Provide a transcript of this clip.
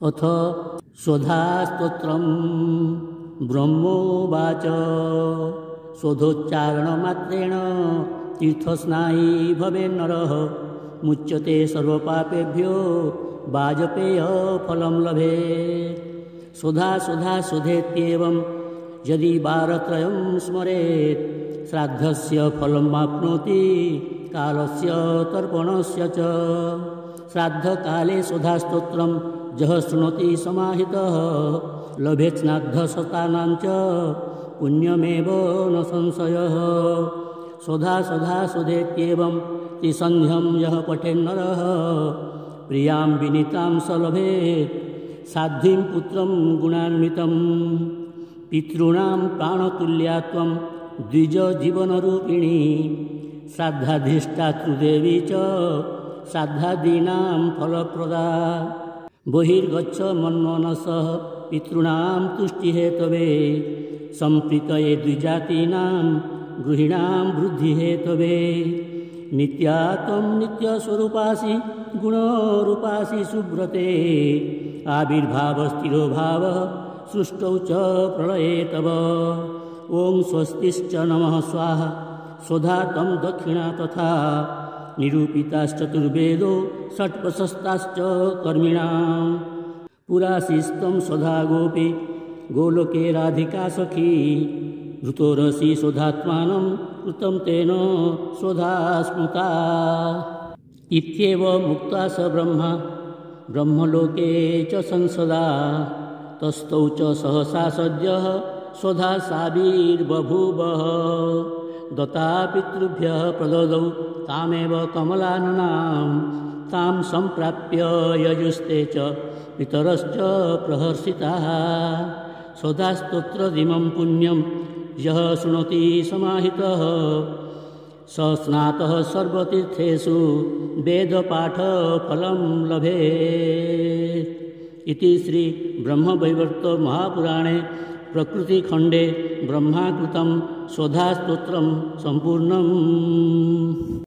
अथ स्वधास्तोत्रम् ब्रह्मोवाच स्वधोच्चारणमात्रेण तीर्थस्नायी भवेन्नरः मुच्यते सर्वपापेभ्यो वाजपेयफलं लभेत्। स्वधा स्वधा स्वधेत्येवं यदि वारत्रयं स्मरेत् श्राद्धस्य फलमाप्नोति कालस्य तर्पणस्य च। श्राद्धकाले स्वधास्तोत्रं यः शृणोति समाहितः लभेत् श्राद्धशतानां च पुण्यमेव न संशयः। स्वधा स्वधा स्वधेत्येवं त्रिसन्ध्यं यः पठेन्नरः प्रियां विनीतां स लभेत् साध्वीं पुत्रं गुणान्वितं। पितॄणां प्राणतुल्यात्वं द्विजजीवनरूपिणी श्राद्धाधिष्ठातृदेवी च श्राद्धादीनां फलप्रदा। बहिर्गच्छ मन्मनसः पितॄणां तुष्टिहेतवे सम्प्रीतये द्विजातीनां गृहीणां वृद्धिहेतवे। नित्या त्वं नित्यस्वरूपासि गुणरूपासि सुब्रते आविर्भावस्थिरोभावः सृष्टौ च प्रलये तव। ॐ स्वस्तिश्च नमः स्वाहा स्वधा तं दक्षिणा तथा निरूपिताश्चतुर्वेदो षट्प्रशस्ताश्च कर्मिणां। पुराशिस्तं स्वधा गोपी गोलोके राधिका सखी ऋतोरसि स्वधात्मानं कृतं तेन स्वधा स्मृता। इत्येव मुक्ता स ब्रह्मा ब्रह्मलोके च संसदा तस्थौ च सहसा सद्यः स्वधा साविर्बभूवः। दत्ता पितृभ्यः प्रददौ तामेव कमलाननां तां सम्प्राप्य यजुस्ते च पितरश्च प्रहर्षिताः। स्वधास्तोत्रदिमं पुण्यं यः शृणोति समाहितः स स्नातः सर्वतीर्थेषु वेदपाठफलं लभेत्। इति श्री ब्रह्मवैवर्त महापुराणे प्रकृतिखण्डे ब्रह्माकृतं स्वधास्तोत्रं सम्पूर्णम्।